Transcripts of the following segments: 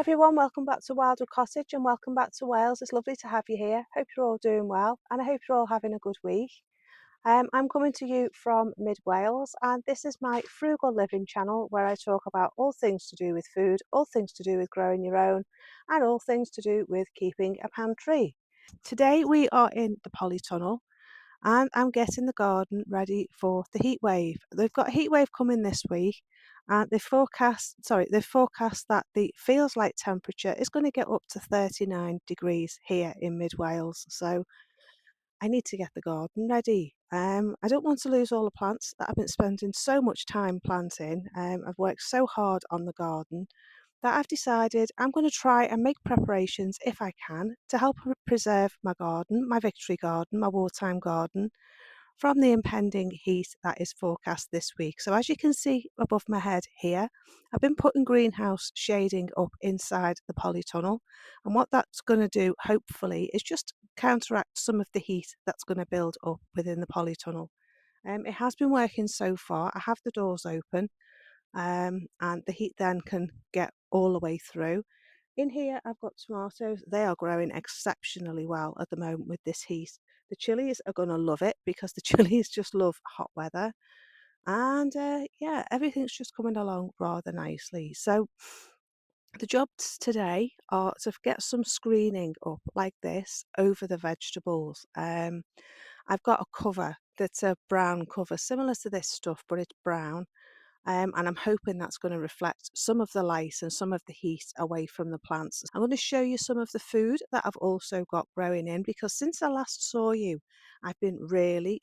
everyone, welcome back to Wildwood Cottage and welcome back to Wales. It's lovely to have you here. Hope you're all doing well and I hope you're all having a good week. I'm coming to you from mid Wales and this is my frugal living channel where I talk about all things to do with food, all things to do with growing your own and all things to do with keeping a pantry. Today we are in the polytunnel and I'm getting the garden ready for the heat wave. They've got a heat wave coming this week and they've forecast that the feels like temperature is going to get up to 39 degrees here in mid Wales. So I need to get the garden ready. I don't want to lose all the plants that I've been spending so much time planting. I've worked so hard on the garden that I've decided I'm going to try and make preparations if I can to help preserve my garden, my victory garden, my wartime garden from the impending heat that is forecast this week. So as you can see above my head here, I've been putting greenhouse shading up inside the polytunnel. And what that's going to do, hopefully, is just counteract some of the heat that's going to build up within the polytunnel. It has been working so far. I have the doors open and the heat then can get all the way through. In here, I've got tomatoes. They are growing exceptionally well at the moment with this heat. The chilies are going to love it because the chilies just love hot weather. And yeah, everything's just coming along rather nicely. So the jobs today are to get some screening up like this over the vegetables. I've got a cover that's a brown cover, similar to this stuff, but it's brown. And I'm hoping that's going to reflect some of the light and some of the heat away from the plants. I'm going to show you some of the food that I've also got growing in because since I last saw you, I've been really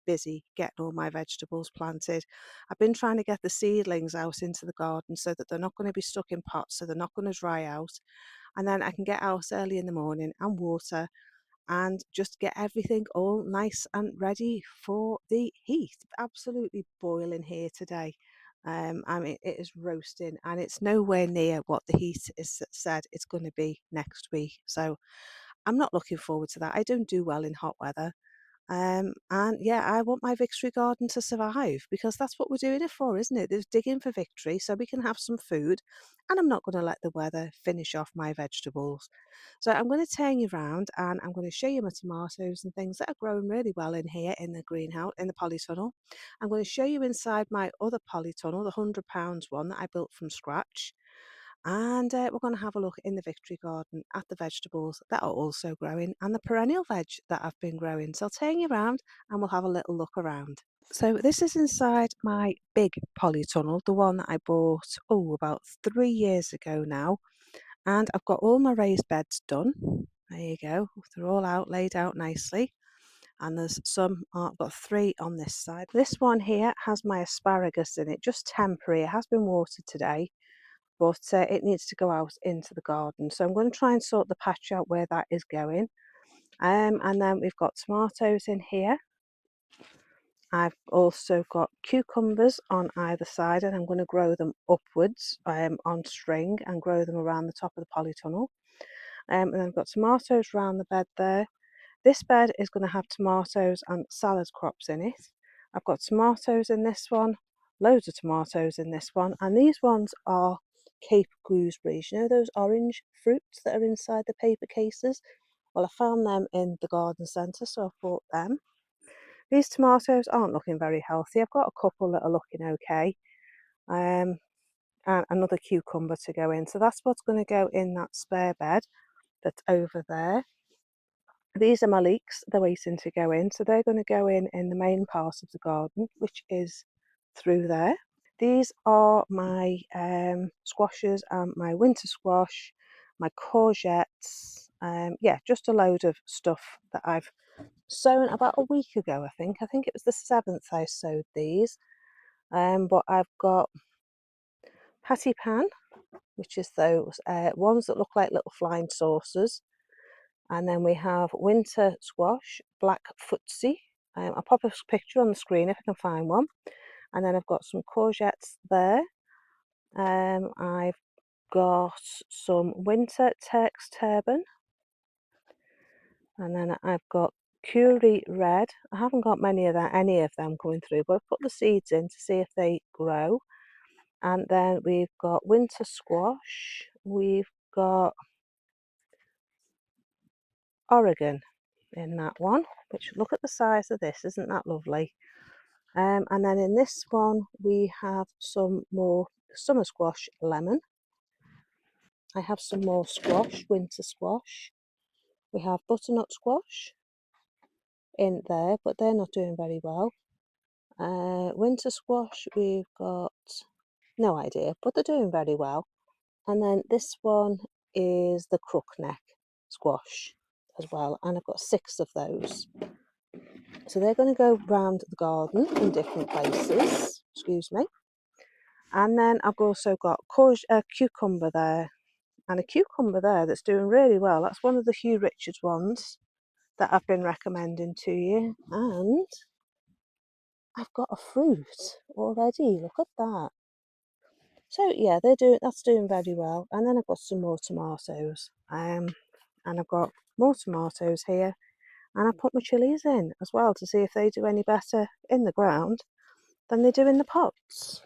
busy getting all my vegetables planted. I've been trying to get the seedlings out into the garden so that they're not going to be stuck in pots, so they're not going to dry out. And then I can get out early in the morning and water and just get everything all nice and ready for the heat. Absolutely boiling here today. I mean, it is roasting and it's nowhere near what the heat is said it's going to be next week. So I'm not looking forward to that. I don't do well in hot weather. And yeah, I want my victory garden to survive because that's what we're doing it for, isn't it? There's digging for victory so we can have some food. And I'm not going to let the weather finish off my vegetables. So I'm going to turn you around and I'm going to show you my tomatoes and things that are growing really well in here in the greenhouse, in the polytunnel. I'm going to show you inside my other polytunnel, the £100 one that I built from scratch. And we're going to have a look in the victory garden at the vegetables that are also growing and the perennial veg that I've been growing. So I'll turn you around and we'll have a little look around. So this is inside my big polytunnel, the one that I bought, about 3 years ago now. And I've got all my raised beds done. There you go. They're all out, laid out nicely. And there's some, I've got 3 on this side. This one here has my asparagus in it, just temporary. It has been watered today, but it needs to go out into the garden. So I'm going to try and sort the patch out where that is going. And then we've got tomatoes in here. I've also got cucumbers on either side and I'm going to grow them upwards on string and grow them around the top of the polytunnel. And then I've got tomatoes around the bed there. This bed is going to have tomatoes and salad crops in it. I've got tomatoes in this one, loads of tomatoes in this one, and these ones are Cape gooseberries. You know those orange fruits that are inside the paper cases? Well, I found them in the garden centre, so I bought them. These tomatoes aren't looking very healthy. I've got a couple that are looking okay, and another cucumber to go in. So that's what's going to go in that spare bed that's over there. These are my leeks, they're waiting to go in, so they're going to go in the main part of the garden, which is through there. These are my squashes and my winter squash, my courgettes, yeah, just a load of stuff that I've sown about a week ago, I think. I think it was the 7th I sowed these, but I've got patty pan, which is those ones that look like little flying saucers. And then we have winter squash, black footsie. I'll pop a picture on the screen if I can find one. And then I've got some courgettes there. I've got some winter Turk's turban. And then I've got curry red. I haven't got any of them coming through, but I've put the seeds in to see if they grow. And then we've got winter squash, we've got Oregon in that one, which, look at the size of this, isn't that lovely? And then in this one we have some more summer squash lemon. I have some more squash, winter squash. We have butternut squash in there, but they're not doing very well. Winter squash, we've got no idea, but they're doing very well. And then this one is the crookneck squash as well, and I've got 6 of those. So they're going to go round the garden in different places. Excuse me. And then I've also got a cucumber there, and a cucumber there that's doing really well. That's one of the Hugh Richards ones that I've been recommending to you. And I've got a fruit already. Look at that. So yeah, that's doing very well. And then I've got some more tomatoes. And I've got more tomatoes here. And I put my chilies in as well to see if they do any better in the ground than they do in the pots.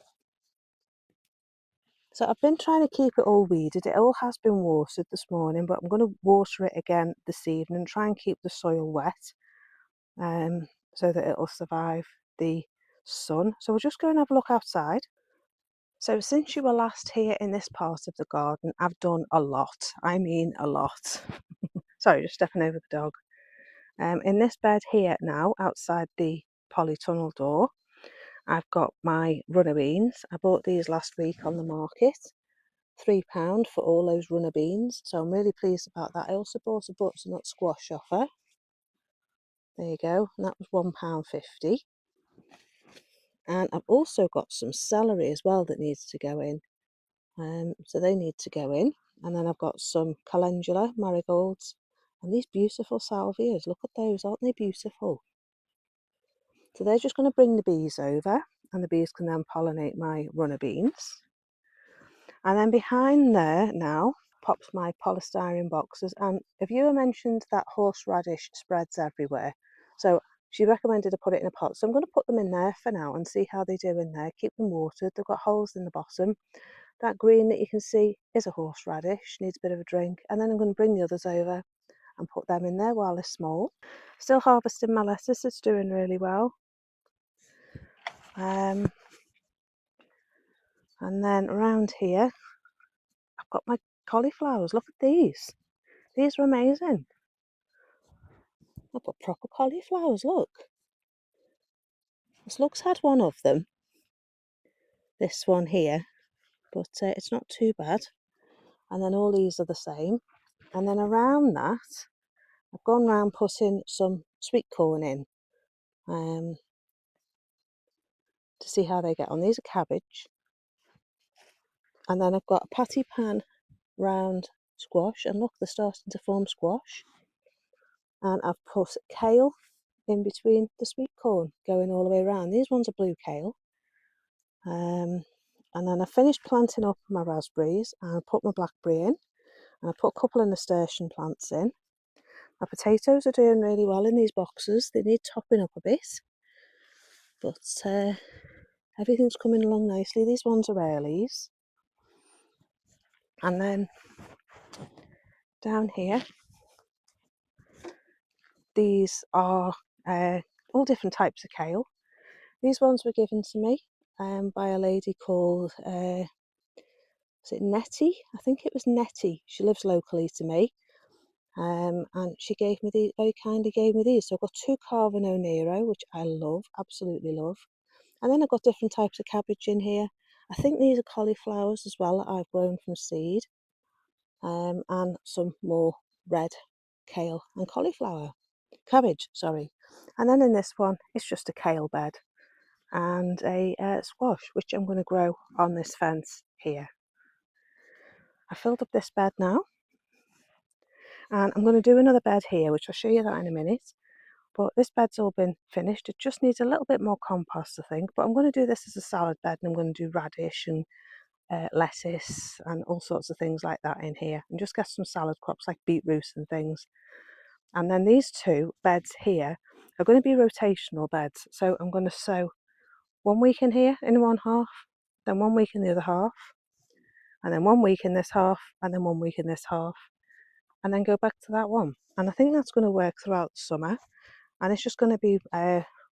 So I've been trying to keep it all weeded. It all has been watered this morning, but I'm going to water it again this evening and try and keep the soil wet, so that it'll survive the sun. So we'll just go and have a look outside. So since you were last here in this part of the garden, I've done a lot. I mean a lot. Sorry, just stepping over the dog. In this bed here now, outside the polytunnel door, I've got my runner beans. I bought these last week on the market. £3 for all those runner beans, so I'm really pleased about that. I also bought a butternut squash off her. There you go, and that was £1.50. And I've also got some celery as well that needs to go in. So they need to go in. And then I've got some calendula, marigolds, and these beautiful salvias. Look at those, aren't they beautiful? So they're just going to bring the bees over, and the bees can then pollinate my runner beans. And then behind there now pops my polystyrene boxes. And a viewer mentioned that horseradish spreads everywhere, so she recommended I put it in a pot. So I'm going to put them in there for now and see how they do in there. Keep them watered. They've got holes in the bottom. That green that you can see is a horseradish, needs a bit of a drink. And then I'm going to bring the others over and put them in there while they're small. Still harvesting my lettuce. It's doing really well. And then around here I've got my cauliflowers. Look at these. These are amazing. I've got proper cauliflowers, look. This looks had one of them. This one here. But it's not too bad. And then all these are the same. And then around that, I've gone round putting some sweet corn in. To see how they get on. These are cabbage. And then I've got a patty pan round squash. And look, they're starting to form squash. And I've put kale in between the sweet corn, going all the way around. These ones are blue kale. And then I finished planting up my raspberries, and I put my blackberry in, and I put a couple of nasturtium plants in. My potatoes are doing really well in these boxes. They need topping up a bit, but everything's coming along nicely. These ones are earlies. And then down here, these are all different types of kale. These ones were given to me by a lady called, is it Nettie? I think it was Nettie. She lives locally to me. And she gave me these, very kindly gave me these. So I've got 2 Carvino Nero, which I love, absolutely love. And then I've got different types of cabbage in here. I think these are cauliflowers as well that I've grown from seed. And some more red kale and cabbage, sorry. And then in this one, it's just a kale bed and a squash, which I'm going to grow on this fence here. I filled up this bed now. And I'm going to do another bed here, which I'll show you that in a minute. But this bed's all been finished. It just needs a little bit more compost, I think. But I'm going to do this as a salad bed, and I'm going to do radish and lettuce and all sorts of things like that in here. And just get some salad crops like beetroot and things. And then these 2 beds here are going to be rotational beds. So I'm going to sow 1 week in here in one half, then 1 week in the other half. and then 1 week in this half, and then 1 week in this half, and then go back to that one. And I think that's going to work throughout the summer, and it's just going to be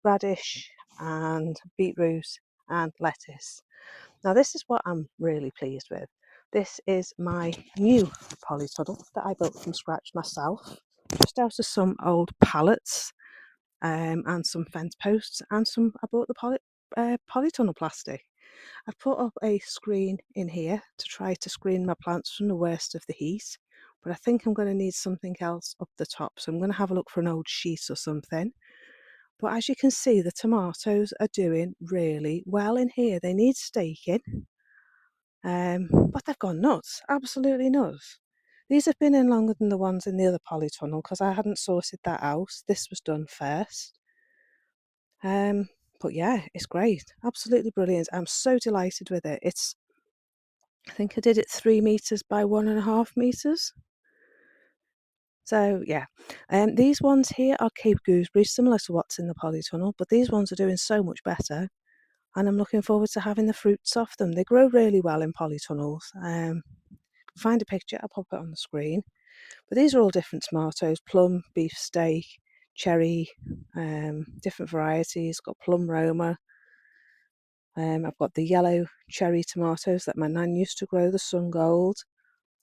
radish and beetroot and lettuce. Now this is what I'm really pleased with. This is my new polytunnel that I built from scratch myself, just out of some old pallets and some fence posts and I bought the polytunnel plastic. I've put up a screen in here to try to screen my plants from the worst of the heat, but I think I'm going to need something else up the top, so I'm going to have a look for an old sheet or something. But as you can see, the tomatoes are doing really well in here. They need staking, but they've gone nuts, absolutely nuts. These have been in longer than the ones in the other polytunnel because I hadn't sorted that out. This was done first. But yeah, it's great, absolutely brilliant. I'm so delighted with it. I think I did it 3 meters by 1.5 meters. So yeah, these ones here are Cape gooseberries, similar to what's in the polytunnel, but these ones are doing so much better, and I'm looking forward to having the fruits off them. They grow really well in polytunnels. Find a picture, I'll pop it on the screen. But these are all different tomatoes: plum, beefsteak, cherry, different varieties. Got plum Roma. I've got the yellow cherry tomatoes that my nan used to grow, the sun gold.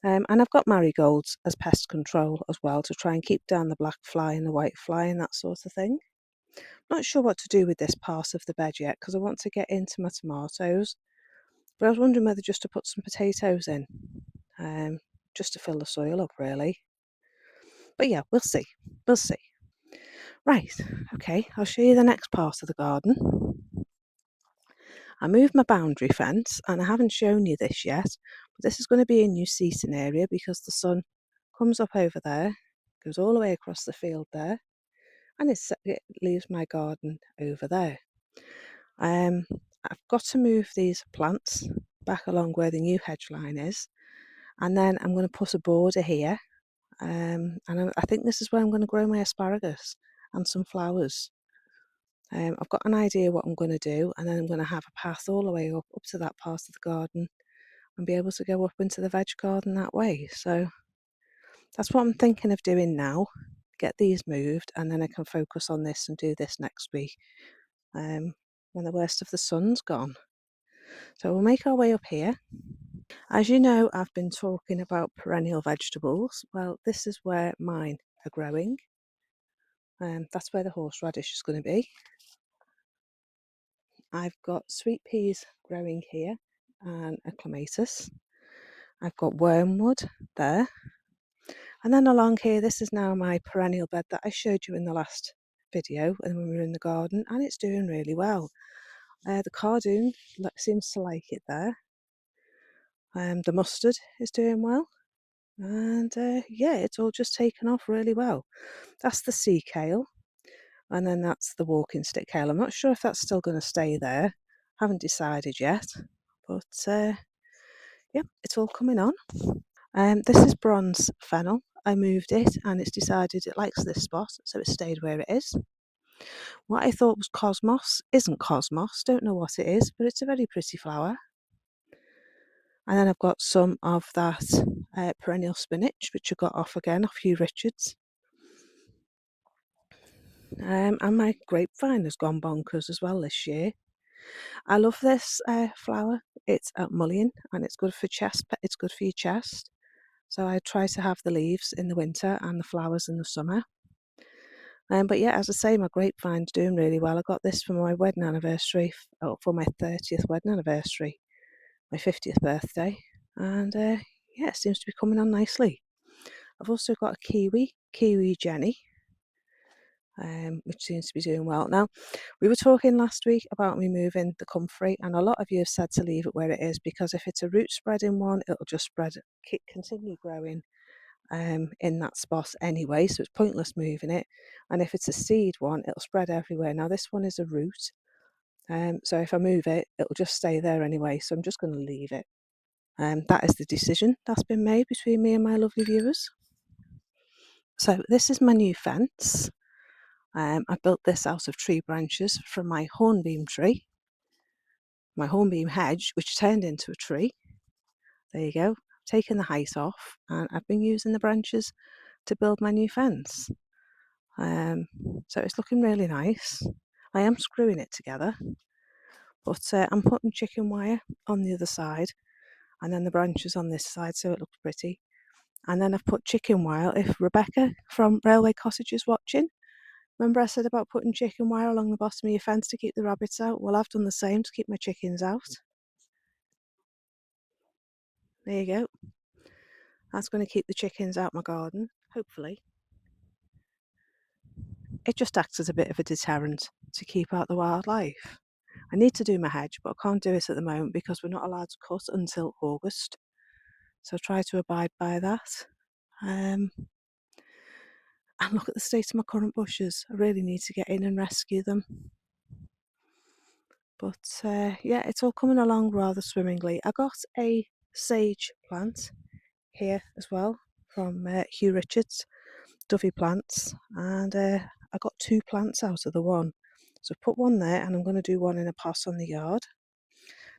And I've got marigolds as pest control as well, to try and keep down the black fly and the white fly and that sort of thing. Not sure what to do with this part of the bed yet because I want to get into my tomatoes. But I was wondering whether just to put some potatoes in, just to fill the soil up really. But yeah, we'll see. We'll see. Right, okay, I'll show you the next part of the garden. I moved my boundary fence, and I haven't shown you this yet, but this is going to be a new seating area because the sun comes up over there, goes all the way across the field there, and it leaves my garden over there. I've got to move these plants back along where the new hedge line is, and then I'm going to put a border here, and I think this is where I'm going to grow my asparagus and some flowers. I've got an idea what I'm going to do, and then I'm going to have a path all the way up to that part of the garden and be able to go up into the veg garden that way. So that's what I'm thinking of doing now, get these moved, and then I can focus on this and do this next week when the worst of the sun's gone. So we'll make our way up here. As you know, I've been talking about perennial vegetables. Well, this is where mine are growing. That's where the horseradish is going to be. I've got sweet peas growing here and a clematis. I've got wormwood there. And then along here, this is now my perennial bed that I showed you in the last video when we were in the garden, and it's doing really well. The cardoon seems to like it there. The mustard is doing well. And yeah, it's all just taken off really well. That's the sea kale. And then that's the walking stick kale. I'm not sure if that's still going to stay there. Haven't decided yet. But yeah, it's all coming on. This is bronze fennel. I moved it and it's decided it likes this spot, so it stayed where it is. What I thought was cosmos isn't cosmos. Don't know what it is, but it's a very pretty flower. And then I've got some of that perennial spinach, which I got off again off Hugh Richards. And my grapevine has gone bonkers as well this year. I love this flower. It's a mullein and it's good for chest. It's good for your chest. So I try to have the leaves in the winter and the flowers in the summer. But yeah, as I say, my grapevine's doing really well. I got this for my wedding anniversary, for my 30th wedding anniversary, my 50th birthday. And yeah, it seems to be coming on nicely. I've also got a kiwi Jenny, which seems to be doing well. Now, we were talking last week about me moving the comfrey, and a lot of you have said to leave it where it is because if it's a root spreading one, it'll just continue growing in that spot anyway, so it's pointless moving it. And if it's a seed one, it'll spread everywhere. Now, this one is a root, so if I move it, it'll just stay there anyway, so I'm just going to leave it. That is the decision that's been made between me and my lovely viewers. So this is my new fence. I built this out of tree branches from my hornbeam tree, my hornbeam hedge, which turned into a tree. There you go. I've taken the height off and I've been using the branches to build my new fence. So it's looking really nice. I am screwing it together, but I'm putting chicken wire on the other side and then the branches on this side so it looks pretty. And then I've put chicken wire. If Rebecca from Railway Cottage is watching, remember I said about putting chicken wire along the bottom of your fence to keep the rabbits out? Well, I've done the same to keep my chickens out. There you go. That's going to keep the chickens out my garden, hopefully. It just acts as a bit of a deterrent to keep out the wildlife. I need to do my hedge, but I can't do it at the moment because we're not allowed to cut until August. So I try to abide by that. And look at the state of my currant bushes. I really need to get in and rescue them. But yeah, it's all coming along rather swimmingly. I got a sage plant here as well from Hugh Richards, Dovey plants, and I got 2 plants out of the one. So I've put one there and I'm going to do one in a pot on the yard.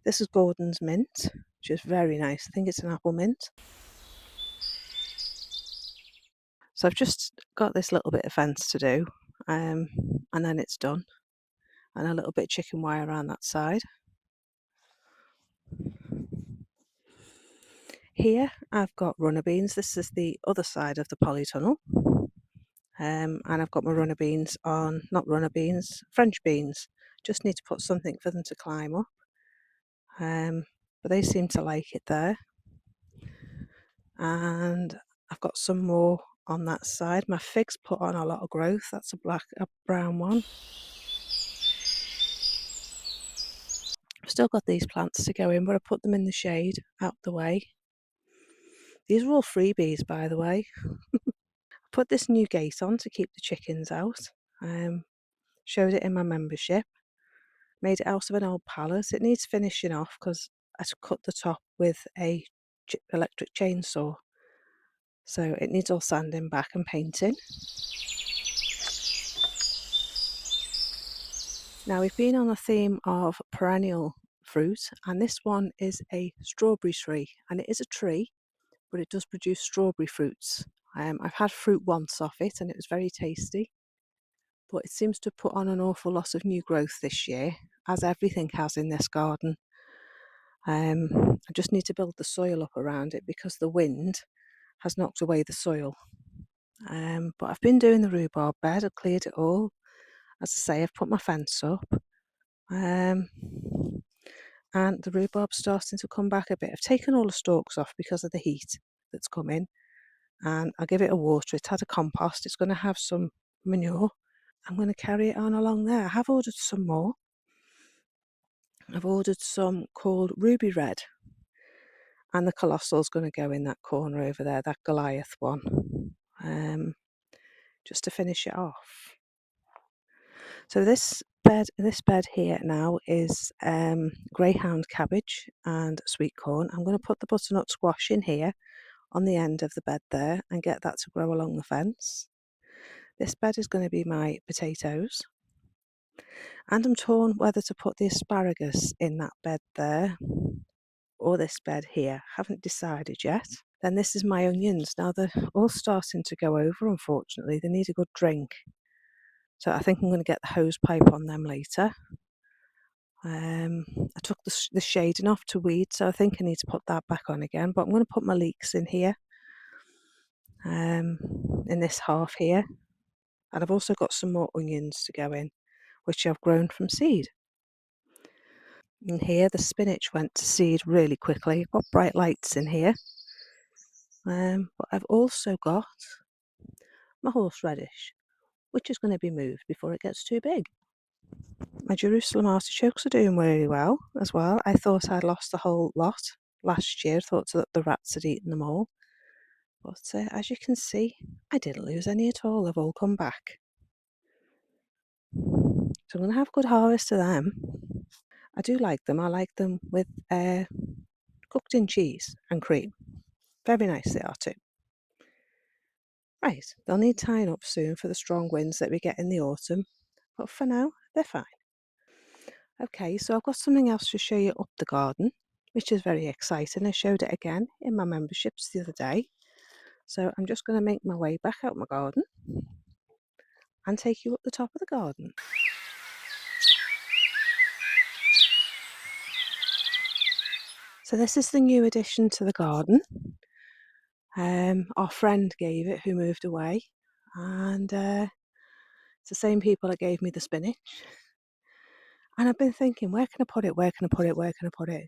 This is Gordon's mint, which is very nice. I think it's an apple mint. So I've just got this little bit of fence to do, and then it's done. And a little bit of chicken wire around that side. Here I've got runner beans. This is the other side of the polytunnel. And I've got my runner beans on, not runner beans, French beans. Just need to put something for them to climb up. But they seem to like it there. And I've got some more on that side. My figs put on a lot of growth. That's a brown one. I've still got these plants to go in, but I put them in the shade out the way. These are all freebies, by the way. I put this new gate on to keep the chickens out. Showed it in my membership. Made it out of an old pallet. It needs finishing off because I cut the top with a electric chainsaw. So it needs all sanding back and painting. Now we've been on a theme of perennial fruit, and this one is a strawberry tree, and it is a tree, but it does produce strawberry fruits. I've had fruit once off it and it was very tasty, but it seems to put on an awful lot of new growth this year, as everything has in this garden. I just need to build the soil up around it because the wind has knocked away the soil. But I've been doing the rhubarb bed. I've cleared it all. As I say, I've put my fence up. And the rhubarb's starting to come back a bit. I've taken all the stalks off because of the heat that's come in, and I'll give it a water. It's had a compost. It's going to have some manure. I'm going to carry it on along there. I have ordered some more. I've ordered some called Ruby Red, and the Colossal's going to go in that corner over there, that Goliath one, just to finish it off. So this bed here now is greyhound cabbage and sweet corn. I'm going to put the butternut squash in here on the end of the bed there and get that to grow along the fence. This bed is going to be my potatoes. And I'm torn whether to put the asparagus in that bed there or this bed here. Haven't decided yet. Then this is my onions. Now they're all starting to go over, unfortunately. They need a good drink. So I think I'm going to get the hose pipe on them later. I took the shading off to weed, so I think I need to put that back on again. But I'm going to put my leeks in here, in this half here. And I've also got some more onions to go in, which I've grown from seed. And here the spinach went to seed really quickly. I've got bright lights in here. But I've also got my horseradish, which is going to be moved before it gets too big. My Jerusalem artichokes are doing really well as well. I thought I'd lost the whole lot last year. I thought that the rats had eaten them all. But as you can see, I didn't lose any at all. They've all come back. So I'm going to have a good harvest of them. I do like them. I like them with cooked in cheese and cream. Very nice they are too. Right, they'll need tying up soon for the strong winds that we get in the autumn. But for now, they're fine. Okay, so I've got something else to show you up the garden. which is very exciting. I showed it again in my memberships the other day. So I'm just going to make my way back out my garden and take you up the top of the garden. So this is the new addition to the garden. Our friend gave it who moved away, and it's the same people that gave me the spinach. And I've been thinking, where can I put it? Where can I put it? Where can I put it?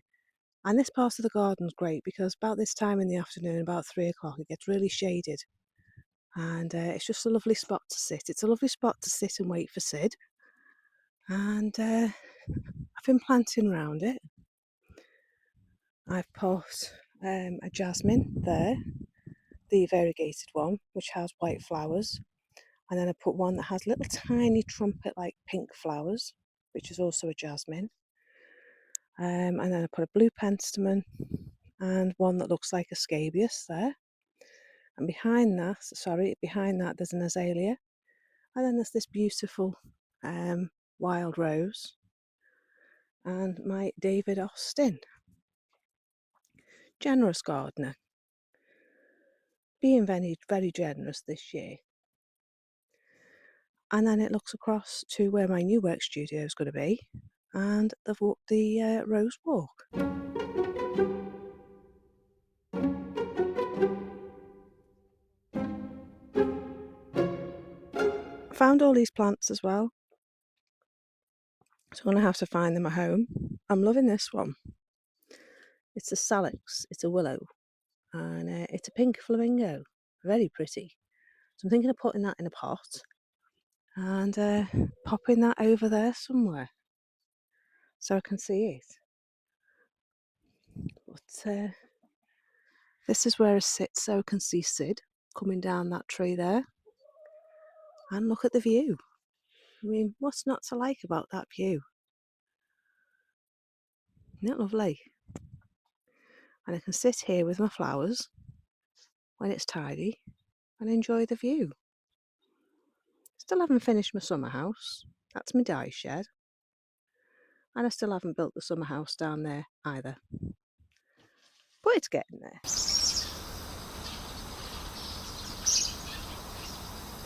And this part of the garden's great because about this time in the afternoon, about 3 o'clock, it gets really shaded. And it's just a lovely spot to sit. It's a lovely spot to sit and wait for Sid. And I've been planting around it. I've put a jasmine there, the variegated one, which has white flowers. And then I put one that has little tiny trumpet-like pink flowers, which is also a jasmine. And then I put a blue penstemon and one that looks like a scabious there. And behind that there's an azalea. And then there's this beautiful wild rose and my David Austin. Generous gardener. Being very, very generous this year. And then it looks across to where my new work studio is going to be and the rose walk. I found all these plants as well, so I'm going to have to find them at home. I'm loving this one. It's a salix, it's a willow, and it's a pink flamingo. Very pretty. So I'm thinking of putting that in a pot and popping that over there somewhere so I can see it. But this is where I sit so I can see Sid coming down that tree there. And look at the view. I mean, what's not to like about that view? Isn't it lovely? And I can sit here with my flowers when it's tidy and enjoy the view. Still haven't finished my summer house. That's my dye shed. And I still haven't built the summer house down there either. But it's getting there.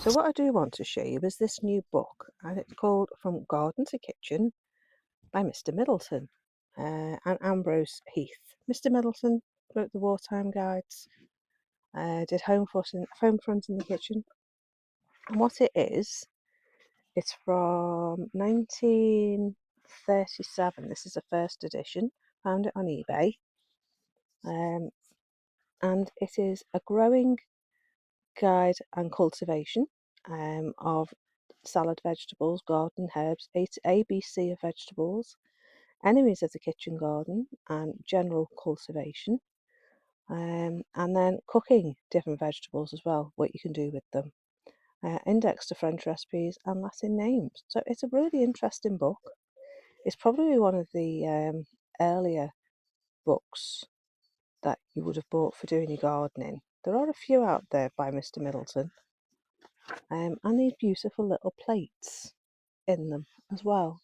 So what I do want to show you is this new book, and it's called From Garden to Kitchen by Mr. Middleton and Ambrose Heath. Mr. Middleton wrote the wartime guides, did home front in the kitchen. And what it is, it's from 1937. This is the first edition. Found it on eBay. And it is a growing guide and cultivation of salad vegetables, garden herbs, ABC of vegetables, enemies of the kitchen garden, and general cultivation. And then cooking different vegetables as well, what you can do with them. Index to French recipes and Latin names. So it's a really interesting book. It's probably one of the earlier books that you would have bought for doing your gardening. There are a few out there by Mr. Middleton. And these beautiful little plates in them as well.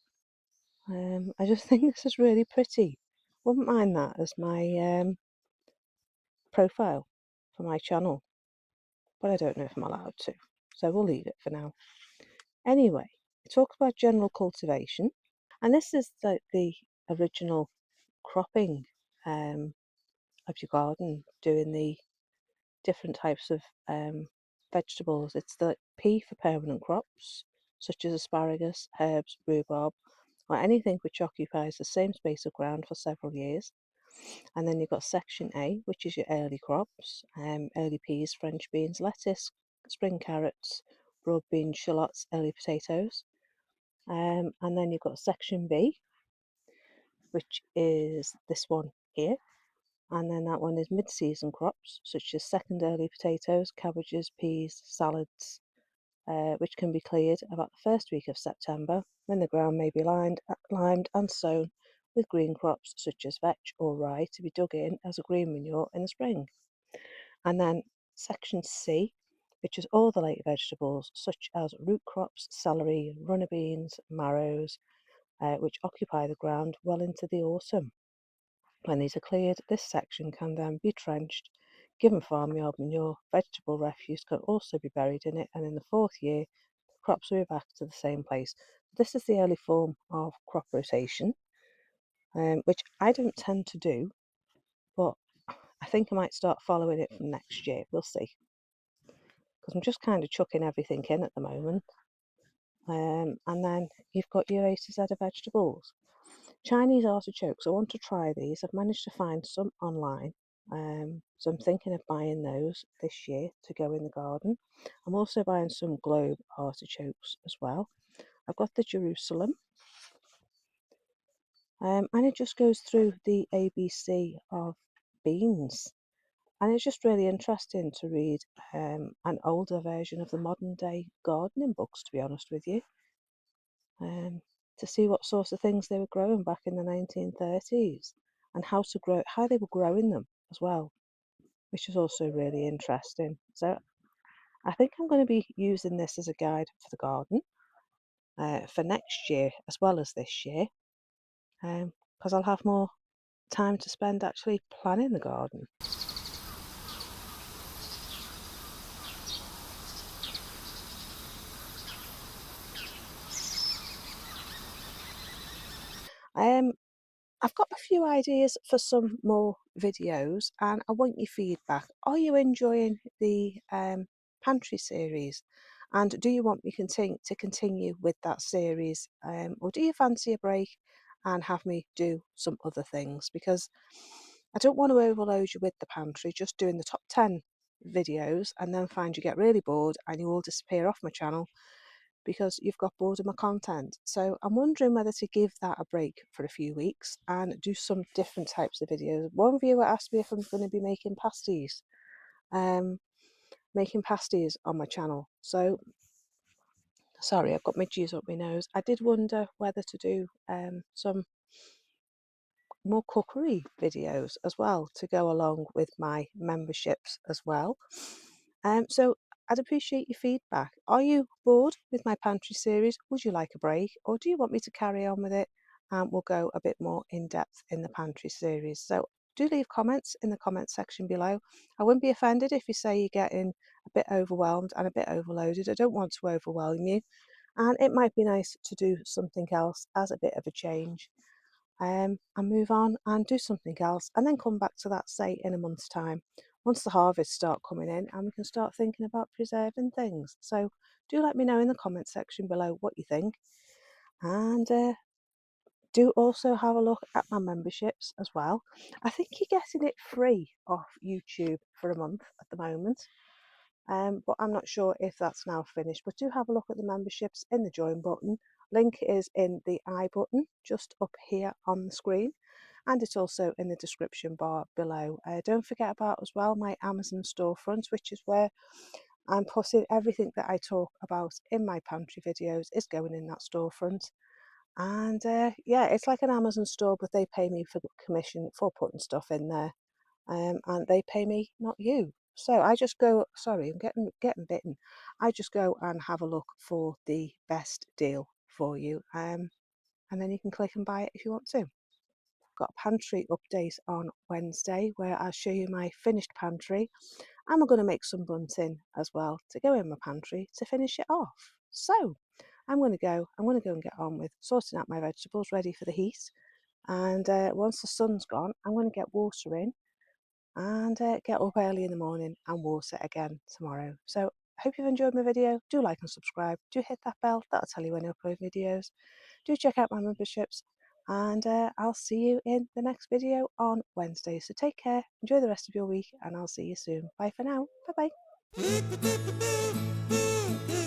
I just think this is really pretty. Wouldn't mind that as my profile for my channel, but I don't know if I'm allowed to, so we'll leave it for now. Anyway, we talk about general cultivation, and this is the original cropping of your garden, doing the different types of vegetables. It's the P for permanent crops, such as asparagus, herbs, rhubarb, or anything which occupies the same space of ground for several years. And then you've got section A, which is your early crops, early peas, French beans, lettuce, spring carrots, broad beans, shallots, early potatoes. And then you've got section B, which is this one here. And then that one is mid-season crops, such as second early potatoes, cabbages, peas, salads, which can be cleared about the first week of September, when the ground may be limed and sown with green crops such as vetch or rye to be dug in as a green manure in the spring. And then section C, which is all the late vegetables such as root crops, celery, runner beans, marrows, which occupy the ground well into the autumn. When these are cleared, this section can then be trenched, given farmyard manure. Vegetable refuse can also be buried in it, and in the 4th year, the crops will be back to the same place. This is the early form of crop rotation, which I don't tend to do, but I think I might start following it from next year. We'll see. Because I'm just kind of chucking everything in at the moment. And then you've got your A to Z of vegetables. Chinese artichokes, I want to try these. I've managed to find some online. So I'm thinking of buying those this year to go in the garden. I'm also buying some globe artichokes as well. I've got the Jerusalem. And it just goes through the ABC of beans. And it's just really interesting to read an older version of the modern day gardening books, to be honest with you, to see what sorts of things they were growing back in the 1930s and how they were growing them as well, which is also really interesting. So I think I'm going to be using this as a guide for the garden for next year as well as this year, because I'll have more time to spend actually planning the garden. I've got a few ideas for some more videos and I want your feedback. Are you enjoying the Pantry series? And do you want me to continue with that series? Or do you fancy a break and have me do some other things? Because I don't want to overload you with the Pantry, just doing the top 10 videos and then find you get really bored and you all disappear off my channel because you've got bored of my content. So I'm wondering whether to give that a break for a few weeks and do some different types of videos. One viewer asked me if I'm going to be um, making pasties on my channel. So sorry, I've got midges up my nose. I did wonder whether to do some more cookery videos as well to go along with my memberships as well. So I'd appreciate your feedback. Are you bored with my Pantry series? Would you like a break, or do you want me to carry on with it and we'll go a bit more in depth in the Pantry series? So do leave comments in the comment section below. I wouldn't be offended if you say you're getting a bit overwhelmed and a bit overloaded. I don't want to overwhelm you, and it might be nice to do something else as a bit of a change, and move on and do something else and then come back to that, say, in a month's time, once the harvests start coming in and we can start thinking about preserving things. So do let me know in the comment section below what you think, and do also have a look at my memberships as well. I think you're getting it free off YouTube for a month at the moment, but I'm not sure if that's now finished. But do have a look at the memberships in the join button. Link is in the I button just up here on the screen, and it's also in the description bar below. Don't forget about as well my Amazon storefront, which is where I'm putting everything that I talk about in my Pantry videos is going in that storefront. And yeah, it's like an Amazon store, but they pay me for the commission for putting stuff in there, and they pay me, not you. So I just go, sorry, I'm getting bitten. I just go and have a look for the best deal for you, and then you can click and buy it if you want to. I've got a pantry update on Wednesday where I'll show you my finished pantry, and we're going to make some bunting as well to go in my pantry to finish it off. So I'm going to go and get on with sorting out my vegetables ready for the heat. And once the sun's gone, I'm going to get water in and get up early in the morning and water again tomorrow. So I hope you've enjoyed my video. Do like and subscribe. Do hit that bell. That'll tell you when I upload videos. Do check out my memberships. And I'll see you in the next video on Wednesday. So take care, enjoy the rest of your week, and I'll see you soon. Bye for now. Bye bye.